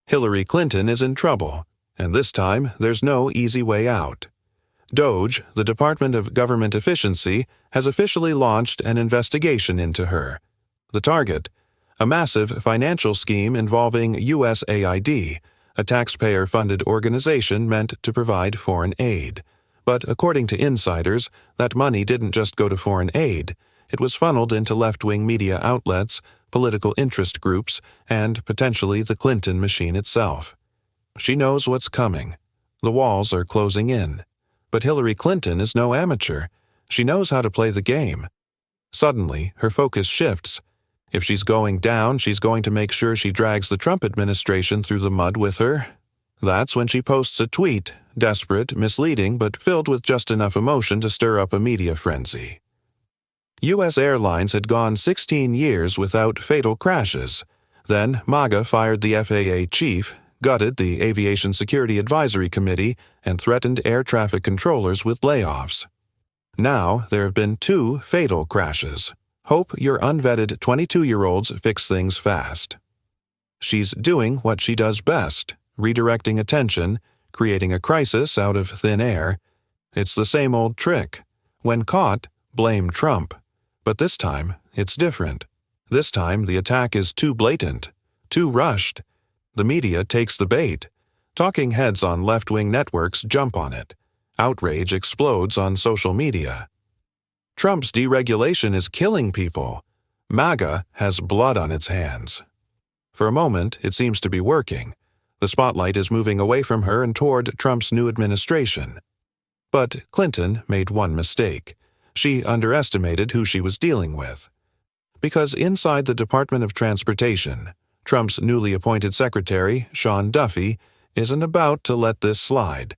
Hillary Clinton is in trouble, and this time there's no easy way out. DOGE, the Department of Government Efficiency, has officially launched an investigation into her. The target: a massive financial scheme involving USAID, a taxpayer-funded organization meant to provide foreign aid. But according to insiders, that money didn't just go to foreign aid. It was funneled into left-wing media outlets, political interest groups, and potentially the Clinton machine itself. She knows what's coming. The walls are closing in. But Hillary Clinton is no amateur. She knows how to play the game. Suddenly, her focus shifts. If she's going down, she's going to make sure she drags the Trump administration through the mud with her. That's when she posts a tweet, desperate, misleading, but filled with just enough emotion to stir up a media frenzy. U.S. airlines had gone 16 years without fatal crashes. Then MAGA fired the FAA chief, gutted the Aviation Security Advisory Committee, and threatened air traffic controllers with layoffs. Now there have been 2 fatal crashes. Hope your unvetted 22-year-olds fix things fast. She's doing what she does best, redirecting attention, creating a crisis out of thin air. It's the same old trick. When caught, blame Trump. But this time, it's different. This time, the attack is too blatant, too rushed. The media takes the bait. Talking heads on left-wing networks jump on it. Outrage explodes on social media. Trump's deregulation is killing people. MAGA has blood on its hands. For a moment, it seems to be working. The spotlight is moving away from her and toward Trump's new administration. But Clinton made one mistake. She underestimated who she was dealing with. Because inside the Department of Transportation, Trump's newly appointed secretary, Sean Duffy, isn't about to let this slide.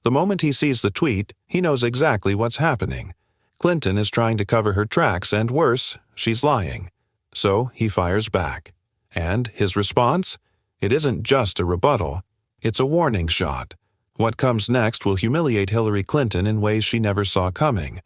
The moment he sees the tweet, he knows exactly what's happening. Clinton is trying to cover her tracks, and worse, she's lying. So he fires back. And his response? It isn't just a rebuttal. It's a warning shot. What comes next will humiliate Hillary Clinton in ways she never saw coming.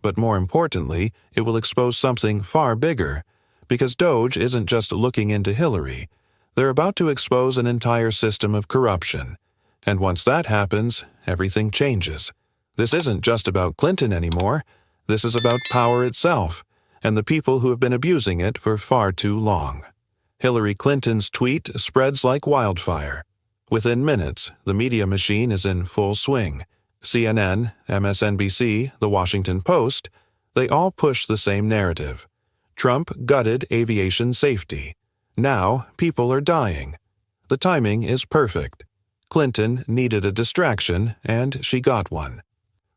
But more importantly, it will expose something far bigger. Because DOGE isn't just looking into Hillary. They're about to expose an entire system of corruption. And once that happens, everything changes. This isn't just about Clinton anymore. This is about power itself, and the people who have been abusing it for far too long. Hillary Clinton's tweet spreads like wildfire. Within minutes, the media machine is in full swing. CNN, MSNBC, The Washington Post, they all push the same narrative. Trump gutted aviation safety. Now, people are dying. The timing is perfect. Clinton needed a distraction, and she got one.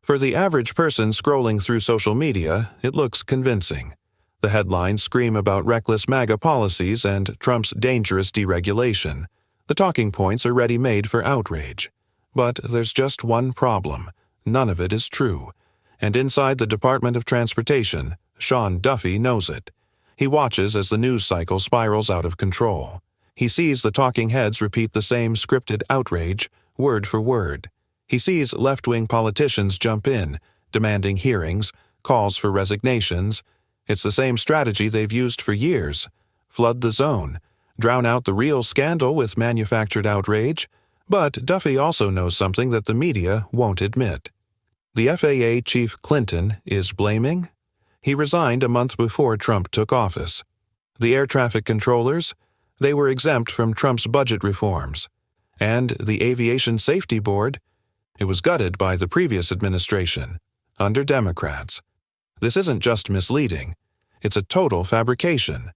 For the average person scrolling through social media, it looks convincing. The headlines scream about reckless MAGA policies and Trump's dangerous deregulation. The talking points are ready-made for outrage. But there's just one problem. None of it is true. And inside the Department of Transportation, Sean Duffy knows it. He watches as the news cycle spirals out of control. He sees the talking heads repeat the same scripted outrage, word for word. He sees left-wing politicians jump in, demanding hearings, calls for resignations. It's the same strategy they've used for years. Flood the zone, drown out the real scandal with manufactured outrage. But Duffy also knows something that the media won't admit. The FAA chief Clinton is blaming? He resigned a month before Trump took office. The air traffic controllers? They were exempt from Trump's budget reforms. And the Aviation Safety Board? It was gutted by the previous administration, under Democrats. This isn't just misleading. It's a total fabrication.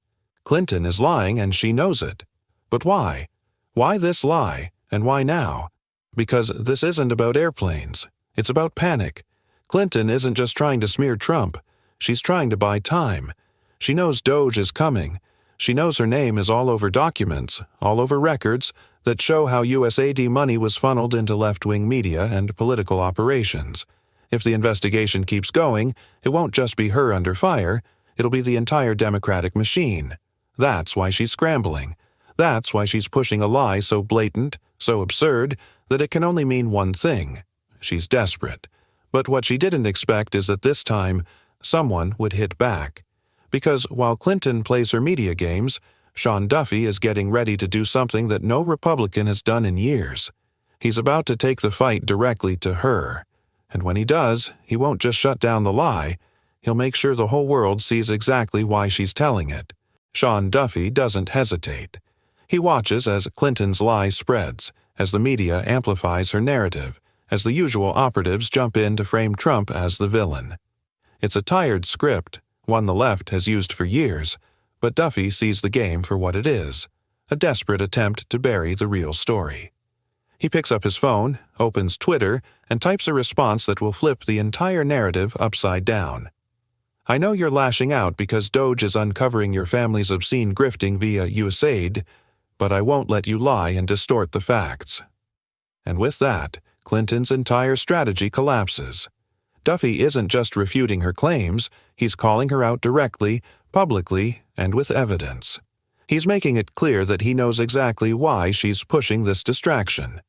Clinton is lying and she knows it. But why? Why this lie, and why now? Because this isn't about airplanes. It's about panic. Clinton isn't just trying to smear Trump. She's trying to buy time. She knows DOGE is coming. She knows her name is all over documents, all over records, that show how USAID money was funneled into left-wing media and political operations. If the investigation keeps going, it won't just be her under fire, it'll be the entire Democratic machine. That's why she's scrambling. That's why she's pushing a lie so blatant, so absurd, that it can only mean one thing. She's desperate. But what she didn't expect is that this time, someone would hit back. Because while Clinton plays her media games, Sean Duffy is getting ready to do something that no Republican has done in years. He's about to take the fight directly to her. And when he does, he won't just shut down the lie. He'll make sure the whole world sees exactly why she's telling it. Sean Duffy doesn't hesitate. He watches as Clinton's lie spreads, as the media amplifies her narrative, as the usual operatives jump in to frame Trump as the villain. It's a tired script, one the left has used for years, but Duffy sees the game for what it is, a desperate attempt to bury the real story. He picks up his phone, opens Twitter, and types a response that will flip the entire narrative upside down. I know you're lashing out because Doge is uncovering your family's obscene grifting via USAID, but I won't let you lie and distort the facts. And with that, Clinton's entire strategy collapses. Duffy isn't just refuting her claims, he's calling her out directly, publicly, and with evidence. He's making it clear that he knows exactly why she's pushing this distraction.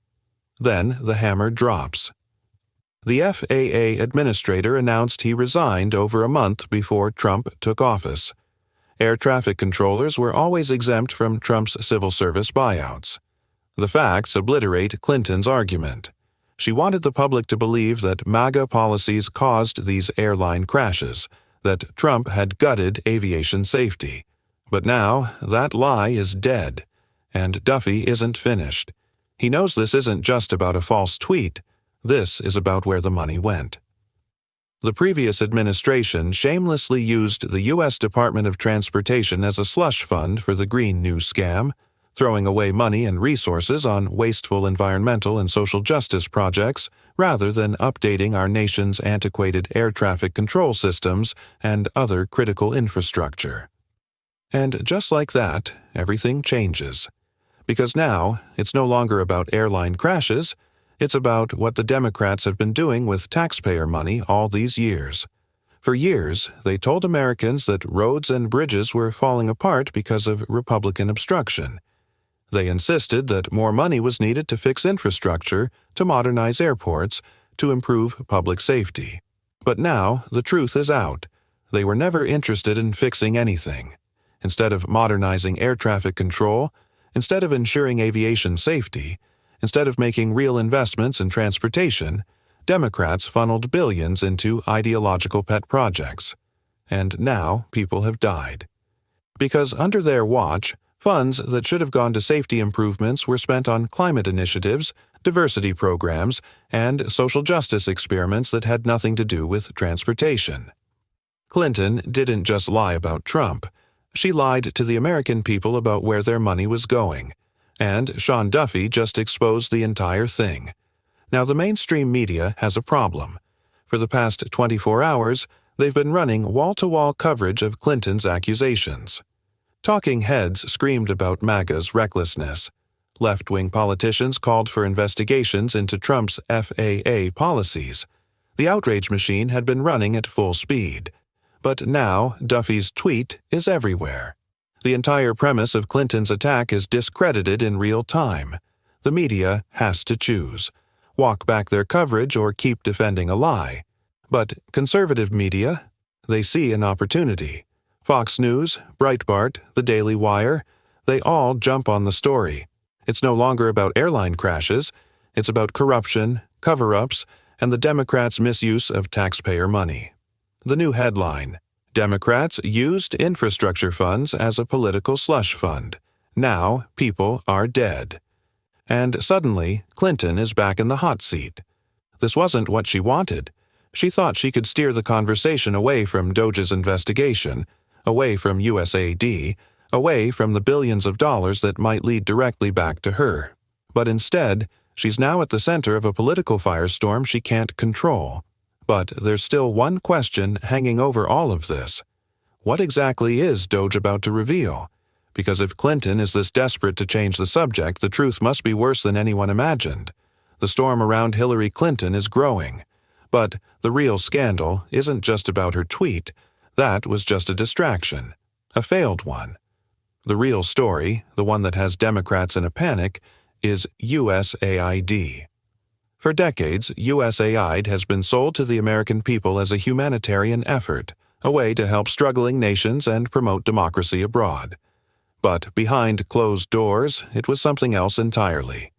Then the hammer drops. The FAA administrator announced he resigned over a month before Trump took office. Air traffic controllers were always exempt from Trump's civil service buyouts. The facts obliterate Clinton's argument. She wanted the public to believe that MAGA policies caused these airline crashes, that Trump had gutted aviation safety. But now, that lie is dead, and Duffy isn't finished. He knows this isn't just about a false tweet. This is about where the money went. The previous administration shamelessly used the U.S. Department of Transportation as a slush fund for the Green New scam, throwing away money and resources on wasteful environmental and social justice projects rather than updating our nation's antiquated air traffic control systems and other critical infrastructure. And just like that, everything changes. Because now, it's no longer about airline crashes. It's about what the Democrats have been doing with taxpayer money all these years. For years, they told Americans that roads and bridges were falling apart because of Republican obstruction. They insisted that more money was needed to fix infrastructure, to modernize airports, to improve public safety. But now, the truth is out. They were never interested in fixing anything. Instead of modernizing air traffic control, instead of ensuring aviation safety, instead of making real investments in transportation, Democrats funneled billions into ideological pet projects. And now people have died. Because under their watch, funds that should have gone to safety improvements were spent on climate initiatives, diversity programs, and social justice experiments that had nothing to do with transportation. Clinton didn't just lie about Trump. She lied to the American people about where their money was going. And Sean Duffy just exposed the entire thing. Now, the mainstream media has a problem. For the past 24 hours, they've been running wall-to-wall coverage of Clinton's accusations. Talking heads screamed about MAGA's recklessness. Left-wing politicians called for investigations into Trump's FAA policies. The outrage machine had been running at full speed. But now, Duffy's tweet is everywhere. The entire premise of Clinton's attack is discredited in real time. The media has to choose. Walk back their coverage or keep defending a lie. But conservative media, they see an opportunity. Fox News, Breitbart, The Daily Wire, they all jump on the story. It's no longer about airline crashes. It's about corruption, cover-ups, and the Democrats' misuse of taxpayer money. The new headline: Democrats used infrastructure funds as a political slush fund. Now people are dead. And suddenly, Clinton is back in the hot seat. This wasn't what she wanted. She thought she could steer the conversation away from Doge's investigation, away from USAID, away from the billions of dollars that might lead directly back to her. But instead, she's now at the center of a political firestorm she can't control. But there's still one question hanging over all of this. What exactly is Doge about to reveal? Because if Clinton is this desperate to change the subject, the truth must be worse than anyone imagined. The storm around Hillary Clinton is growing. But the real scandal isn't just about her tweet. That was just a distraction, a failed one. The real story, the one that has Democrats in a panic, is USAID. For decades, USAID has been sold to the American people as a humanitarian effort, a way to help struggling nations and promote democracy abroad. But behind closed doors, it was something else entirely.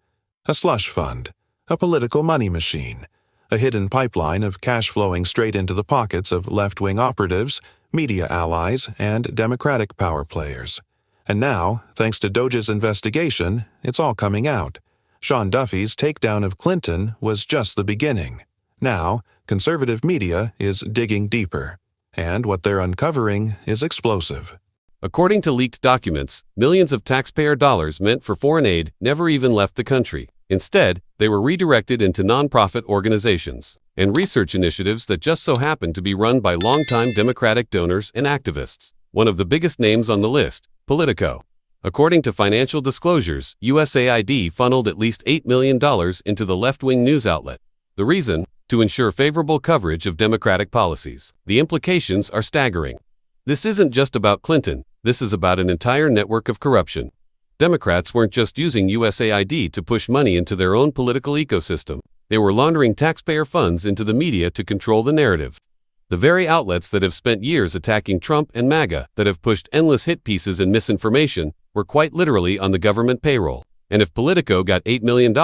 A slush fund, a political money machine, a hidden pipeline of cash flowing straight into the pockets of left-wing operatives, media allies, and Democratic power players. And now, thanks to Doge's investigation, it's all coming out. Sean Duffy's takedown of Clinton was just the beginning. Now, conservative media is digging deeper, and what they're uncovering is explosive. According to leaked documents, millions of taxpayer dollars meant for foreign aid never even left the country. Instead, they were redirected into nonprofit organizations and research initiatives that just so happened to be run by longtime Democratic donors and activists. One of the biggest names on the list, Politico. According to financial disclosures, USAID funneled at least $8 million into the left-wing news outlet. The reason? To ensure favorable coverage of Democratic policies. The implications are staggering. This isn't just about Clinton, this is about an entire network of corruption. Democrats weren't just using USAID to push money into their own political ecosystem. They were laundering taxpayer funds into the media to control the narrative. The very outlets that have spent years attacking Trump and MAGA, that have pushed endless hit pieces and misinformation, were quite literally on the government payroll. And if Politico got $8 million,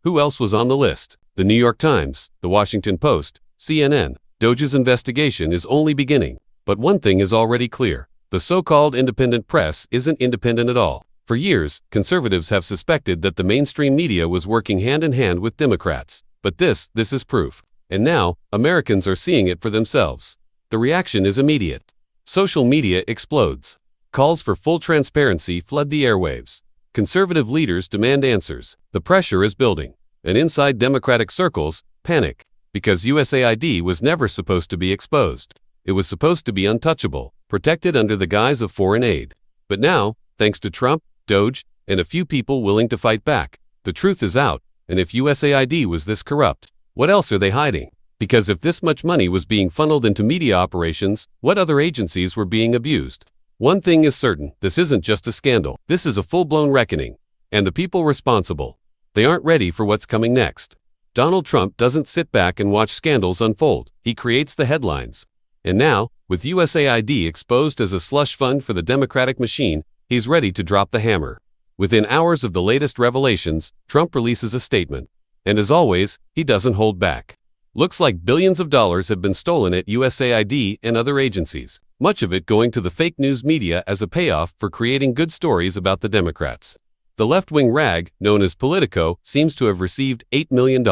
who else was on the list? The New York Times, The Washington Post, CNN. Doge's investigation is only beginning. But one thing is already clear. The so-called independent press isn't independent at all. For years, conservatives have suspected that the mainstream media was working hand-in-hand with Democrats. But this is proof. And now, Americans are seeing it for themselves. The reaction is immediate. Social media explodes. Calls for full transparency flood the airwaves. Conservative leaders demand answers. The pressure is building. And inside Democratic circles, panic. Because USAID was never supposed to be exposed. It was supposed to be untouchable, protected under the guise of foreign aid. But now, thanks to Trump, Doge, and a few people willing to fight back, the truth is out. And if USAID was this corrupt, what else are they hiding? Because if this much money was being funneled into media operations, what other agencies were being abused? One thing is certain, this isn't just a scandal. This is a full-blown reckoning. And the people responsible, they aren't ready for what's coming next. Donald Trump doesn't sit back and watch scandals unfold. He creates the headlines. And now, with USAID exposed as a slush fund for the Democratic machine, he's ready to drop the hammer. Within hours of the latest revelations, Trump releases a statement. And as always, he doesn't hold back. Looks like billions of dollars have been stolen at USAID and other agencies, much of it going to the fake news media as a payoff for creating good stories about the Democrats. The left-wing rag, known as Politico, seems to have received $8 million.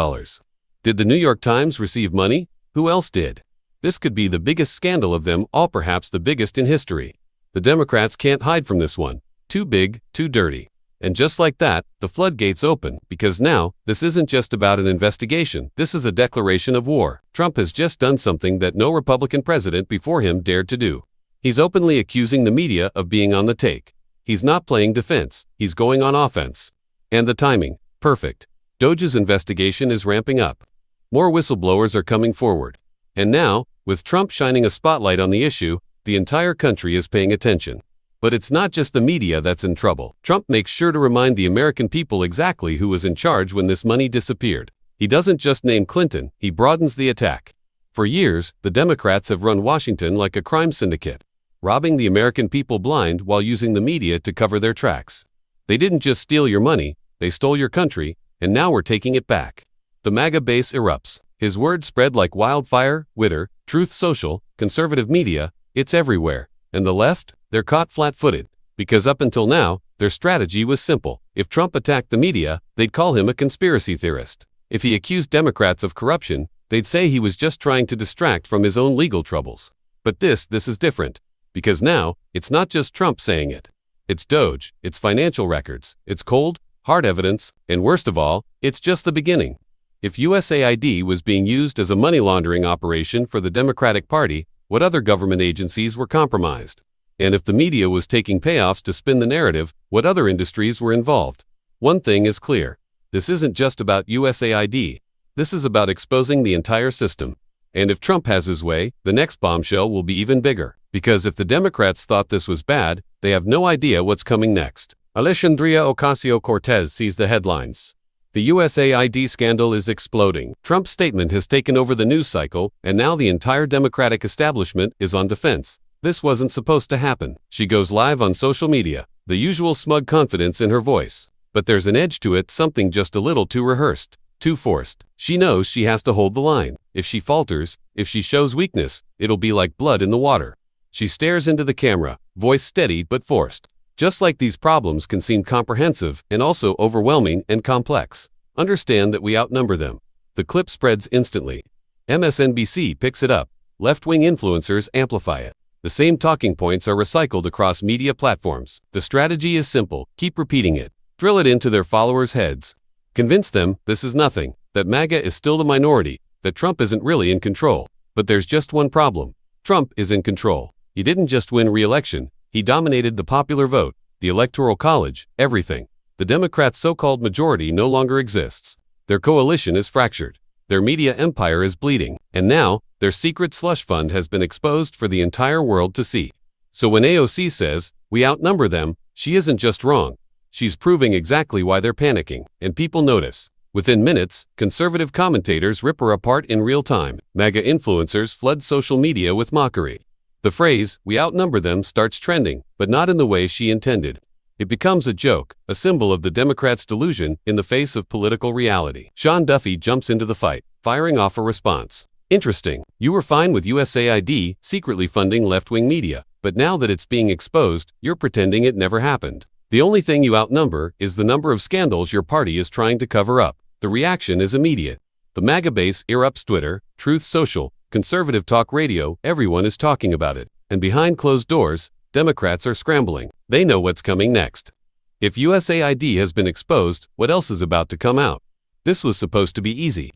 Did the New York Times receive money? Who else did? This could be the biggest scandal of them all, perhaps the biggest in history. The Democrats can't hide from this one. Too big, too dirty. And just like that, the floodgates open, because now, this isn't just about an investigation, this is a declaration of war. Trump has just done something that no Republican president before him dared to do. He's openly accusing the media of being on the take. He's not playing defense, he's going on offense. And the timing, perfect. Doge's investigation is ramping up. More whistleblowers are coming forward. And now, with Trump shining a spotlight on the issue, the entire country is paying attention. But it's not just the media that's in trouble. Trump makes sure to remind the American people exactly who was in charge when this money disappeared. He doesn't just name Clinton, he broadens the attack. For years, the Democrats have run Washington like a crime syndicate, robbing the American people blind while using the media to cover their tracks. They didn't just steal your money, they stole your country, and now we're taking it back. The MAGA base erupts. His words spread like wildfire, Twitter, Truth Social, conservative media, it's everywhere. And the left? They're caught flat-footed. Because up until now, their strategy was simple. If Trump attacked the media, they'd call him a conspiracy theorist. If he accused Democrats of corruption, they'd say he was just trying to distract from his own legal troubles. But this is different. Because now, it's not just Trump saying it. It's Doge, it's financial records, it's cold, hard evidence, and worst of all, it's just the beginning. If USAID was being used as a money laundering operation for the Democratic Party, what other government agencies were compromised? And if the media was taking payoffs to spin the narrative, what other industries were involved? One thing is clear. This isn't just about USAID. This is about exposing the entire system. And if Trump has his way, the next bombshell will be even bigger. Because if the Democrats thought this was bad, they have no idea what's coming next. Alexandria Ocasio-Cortez sees the headlines. The USAID scandal is exploding. Trump's statement has taken over the news cycle, and now the entire Democratic establishment is on defense. This wasn't supposed to happen. She goes live on social media. the usual smug confidence in her voice. But there's an edge to it, something just a little too rehearsed, too forced. She knows she has to hold the line. If she falters, if she shows weakness, it'll be like blood in the water. She stares into the camera, voice steady but forced. Just like these problems can seem comprehensive and also overwhelming and complex, understand that we outnumber them. The clip spreads instantly. MSNBC picks it up. Left-wing influencers amplify it. The same talking points are recycled across media platforms. The strategy is simple. Keep repeating it. Drill it into their followers' heads. Convince them this is nothing, that MAGA is still the minority, that Trump isn't really in control. But there's just one problem. Trump is in control. He didn't just win re-election. He dominated the popular vote, the Electoral College, everything. The Democrats' so-called majority no longer exists. Their coalition is fractured. Their media empire is bleeding. And now, their secret slush fund has been exposed for the entire world to see. So when AOC says, we outnumber them, she isn't just wrong. She's proving exactly why they're panicking, and people notice. Within minutes, conservative commentators rip her apart in real time. MAGA influencers flood social media with mockery. The phrase, we outnumber them, starts trending, but not in the way she intended. It becomes a joke, a symbol of the Democrats' delusion in the face of political reality. Sean Duffy jumps into the fight, firing off a response. Interesting, you were fine with USAID secretly funding left-wing media, but now that it's being exposed, you're pretending it never happened. The only thing you outnumber is the number of scandals your party is trying to cover up. The reaction is immediate. The MAGA base erupts. Twitter, Truth Social, conservative talk radio, everyone is talking about it. And behind closed doors, Democrats are scrambling. They know what's coming next. If USAID has been exposed, what else is about to come out? This was supposed to be easy.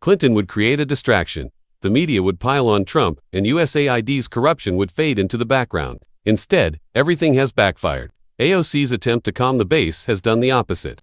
Clinton would create a distraction. The media would pile on Trump, and USAID's corruption would fade into the background. Instead, everything has backfired. AOC's attempt to calm the base has done the opposite.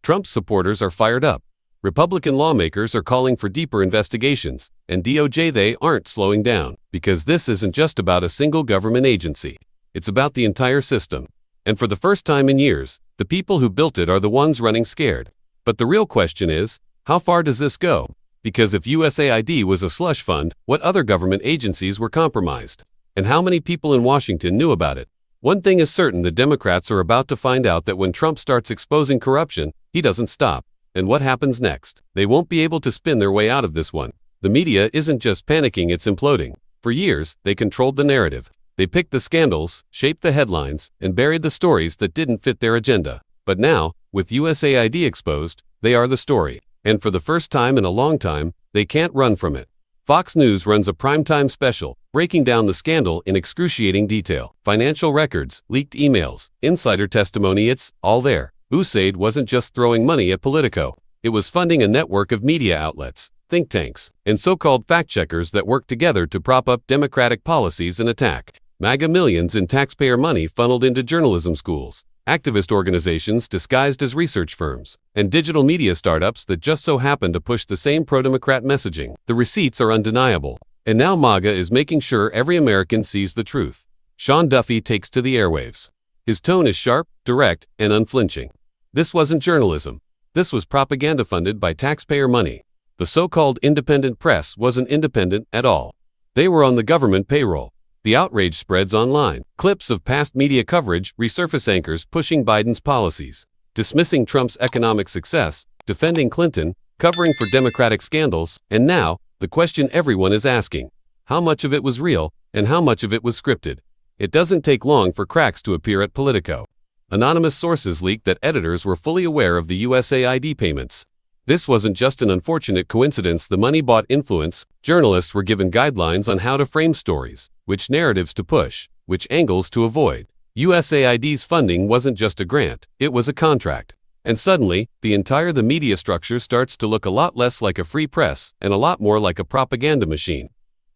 Trump's supporters are fired up. Republican lawmakers are calling for deeper investigations, and DOJ they aren't slowing down, because this isn't just about a single government agency. It's about the entire system. And for the first time in years, the people who built it are the ones running scared. But the real question is, how far does this go? Because if USAID was a slush fund, what other government agencies were compromised? And how many people in Washington knew about it? One thing is certain, the Democrats are about to find out that when Trump starts exposing corruption, he doesn't stop. And what happens next? They won't be able to spin their way out of this one. The media isn't just panicking, it's imploding. For years, they controlled the narrative. They picked the scandals, shaped the headlines, and buried the stories that didn't fit their agenda. But now, with USAID exposed, they are the story. And for the first time in a long time, they can't run from it. Fox News runs a primetime special, breaking down the scandal in excruciating detail. Financial records, leaked emails, insider testimony, it's all there. USAID wasn't just throwing money at Politico. It was funding a network of media outlets, think tanks, and so-called fact-checkers that work together to prop up Democratic policies and attack MAGA. Millions in taxpayer money funneled into journalism schools, activist organizations disguised as research firms, and digital media startups that just so happen to push the same pro-Democrat messaging. The receipts are undeniable. And now MAGA is making sure every American sees the truth. Sean Duffy takes to the airwaves. His tone is sharp, direct, and unflinching. This wasn't journalism. This was propaganda funded by taxpayer money. The so-called independent press wasn't independent at all. They were on the government payroll. The outrage spreads online. Clips of past media coverage resurface, anchors pushing Biden's policies, dismissing Trump's economic success, defending Clinton, covering for Democratic scandals, and now, the question everyone is asking: how much of it was real, and how much of it was scripted? It doesn't take long for cracks to appear at Politico. Anonymous sources leaked that editors were fully aware of the USAID payments. This wasn't just an unfortunate coincidence. The money bought influence. Journalists were given guidelines on how to frame stories, which narratives to push, which angles to avoid. USAID's funding wasn't just a grant, it was a contract. And suddenly, the media structure starts to look a lot less like a free press and a lot more like a propaganda machine.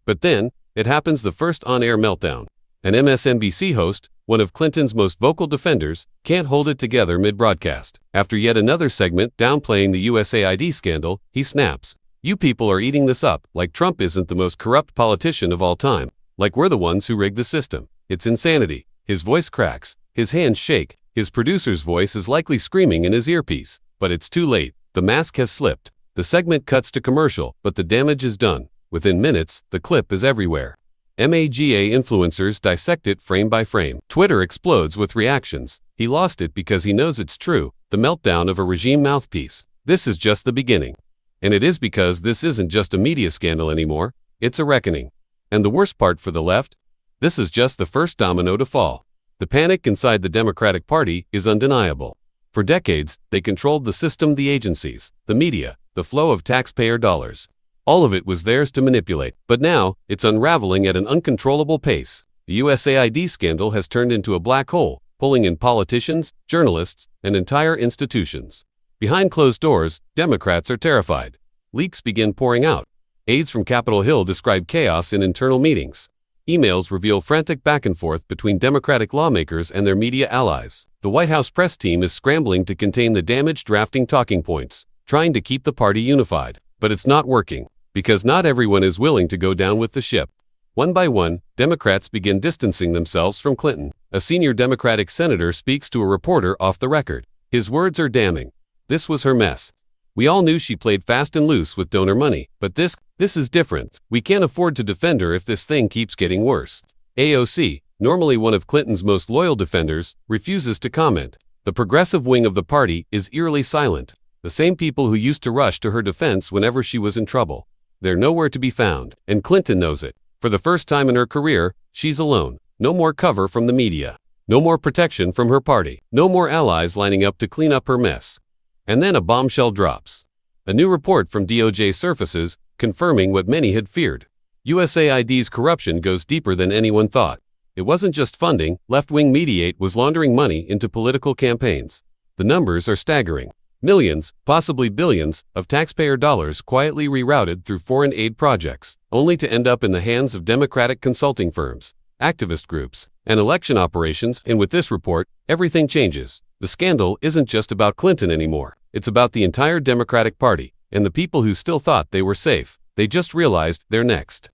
But then, it happens: the first on-air meltdown. An MSNBC host, one of Clinton's most vocal defenders, can't hold it together mid-broadcast. After yet another segment downplaying the USAID scandal, he snaps. You people are eating this up, like Trump isn't the most corrupt politician of all time, like we're the ones who rigged the system. It's insanity. His voice cracks, his hands shake, his producer's voice is likely screaming in his earpiece. But it's too late. The mask has slipped. The segment cuts to commercial, but the damage is done. Within minutes, the clip is everywhere. MAGA influencers dissect it frame by frame. Twitter explodes with reactions. He lost it because he knows it's true, the meltdown of a regime mouthpiece. This is just the beginning. And it is because this isn't just a media scandal anymore, it's a reckoning. And the worst part for the left? This is just the first domino to fall. The panic inside the Democratic Party is undeniable. For decades, they controlled the system, the agencies, the media, the flow of taxpayer dollars. All of it was theirs to manipulate. But now, it's unraveling at an uncontrollable pace. The USAID scandal has turned into a black hole, pulling in politicians, journalists, and entire institutions. Behind closed doors, Democrats are terrified. Leaks begin pouring out. Aides from Capitol Hill describe chaos in internal meetings. Emails reveal frantic back and forth between Democratic lawmakers and their media allies. The White House press team is scrambling to contain the damage, drafting talking points, trying to keep the party unified. But it's not working, because not everyone is willing to go down with the ship. One by one, Democrats begin distancing themselves from Clinton. A senior Democratic senator speaks to a reporter off the record. His words are damning. This was her mess. We all knew she played fast and loose with donor money, but this is different. We can't afford to defend her if this thing keeps getting worse. AOC, normally one of Clinton's most loyal defenders, refuses to comment. The progressive wing of the party is eerily silent. The same people who used to rush to her defense whenever she was in trouble. They're nowhere to be found, and Clinton knows it. For the first time in her career, she's alone. No more cover from the media. No more protection from her party. No more allies lining up to clean up her mess. And then a bombshell drops. A new report from DOJ surfaces, confirming what many had feared. USAID's corruption goes deeper than anyone thought. It wasn't just funding. Left-wing Mediate was laundering money into political campaigns. The numbers are staggering. Millions, possibly billions, of taxpayer dollars quietly rerouted through foreign aid projects, only to end up in the hands of Democratic consulting firms, activist groups, and election operations. And with this report, everything changes. The scandal isn't just about Clinton anymore. It's about the entire Democratic Party, and the people who still thought they were safe. They just realized they're next.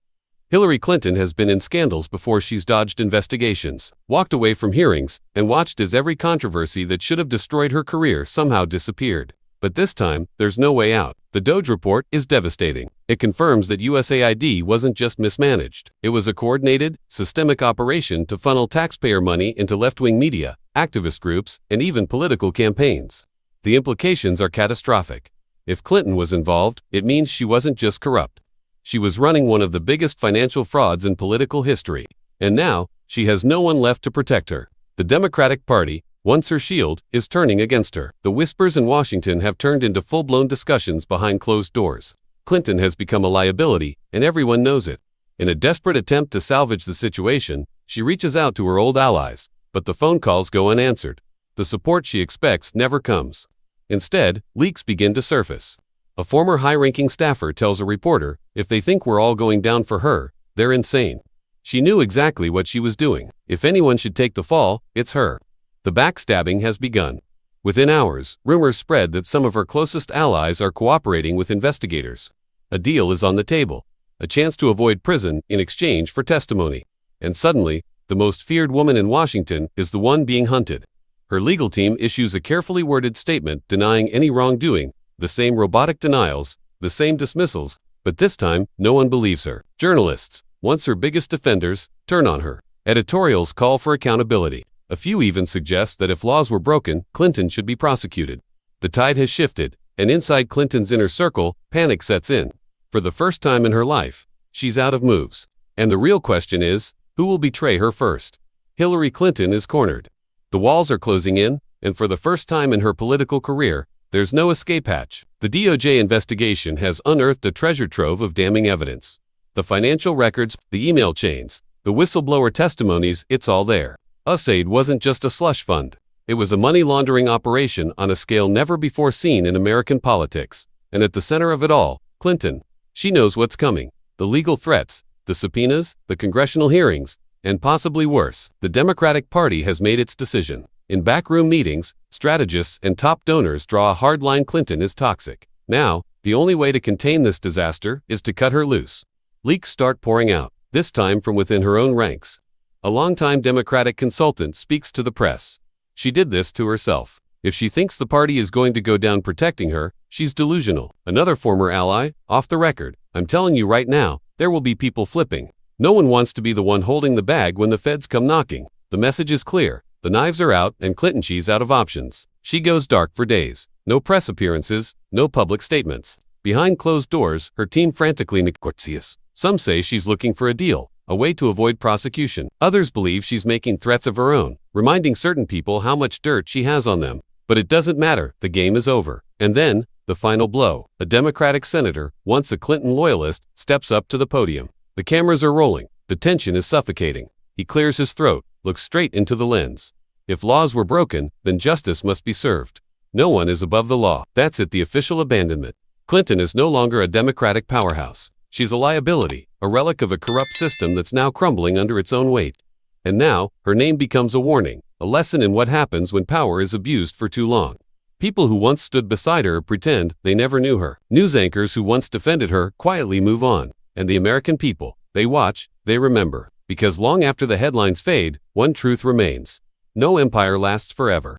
Hillary Clinton has been in scandals before. She's dodged investigations, walked away from hearings, and watched as every controversy that should have destroyed her career somehow disappeared. But this time, there's no way out. The DOJ report is devastating. It confirms that USAID wasn't just mismanaged. It was a coordinated, systemic operation to funnel taxpayer money into left-wing media, activist groups, and even political campaigns. The implications are catastrophic. If Clinton was involved, it means she wasn't just corrupt. She was running one of the biggest financial frauds in political history. And now, she has no one left to protect her. The Democratic Party, once her shield, is turning against her. The whispers in Washington have turned into full-blown discussions behind closed doors. Clinton has become a liability, and everyone knows it. In a desperate attempt to salvage the situation, she reaches out to her old allies, but the phone calls go unanswered. The support she expects never comes. Instead, leaks begin to surface. A former high-ranking staffer tells a reporter, if they think we're all going down for her, they're insane. She knew exactly what she was doing. If anyone should take the fall, it's her. The backstabbing has begun. Within hours, rumors spread that some of her closest allies are cooperating with investigators. A deal is on the table. A chance to avoid prison in exchange for testimony. And suddenly, the most feared woman in Washington is the one being hunted. Her legal team issues a carefully worded statement denying any wrongdoing, the same robotic denials, the same dismissals, but this time, no one believes her. Journalists, once her biggest defenders, turn on her. Editorials call for accountability. A few even suggest that if laws were broken, Clinton should be prosecuted. The tide has shifted, and inside Clinton's inner circle, panic sets in. For the first time in her life, she's out of moves. And the real question is, who will betray her first? Hillary Clinton is cornered. The walls are closing in, and for the first time in her political career, there's no escape hatch. The DOJ investigation has unearthed a treasure trove of damning evidence. The financial records, the email chains, the whistleblower testimonies, it's all there. USAID wasn't just a slush fund. It was a money laundering operation on a scale never before seen in American politics. And at the center of it all, Clinton. She knows what's coming. The legal threats, the subpoenas, the congressional hearings, and possibly worse, the Democratic Party has made its decision. In backroom meetings, strategists and top donors draw a hard line. Clinton is toxic. Now, the only way to contain this disaster is to cut her loose. Leaks start pouring out, this time from within her own ranks. A longtime Democratic consultant speaks to the press. She did this to herself. If she thinks the party is going to go down protecting her, she's delusional. Another former ally, off the record, I'm telling you right now, there will be people flipping. No one wants to be the one holding the bag when the feds come knocking. The message is clear. The knives are out and Clinton she's out of options. She goes dark for days. No press appearances, no public statements. Behind closed doors, her team frantically negotiates. Some say she's looking for a deal, a way to avoid prosecution. Others believe she's making threats of her own, reminding certain people how much dirt she has on them. But it doesn't matter, the game is over. And then, the final blow. A Democratic senator, once a Clinton loyalist, steps up to the podium. The cameras are rolling. The tension is suffocating. He clears his throat, looks straight into the lens. If laws were broken, then justice must be served. No one is above the law. That's it, the official abandonment. Clinton is no longer a Democratic powerhouse. She's a liability, a relic of a corrupt system that's now crumbling under its own weight. And now, her name becomes a warning, a lesson in what happens when power is abused for too long. People who once stood beside her pretend they never knew her. News anchors who once defended her quietly move on. And the American people, they watch, they remember. Because long after the headlines fade, one truth remains. No empire lasts forever.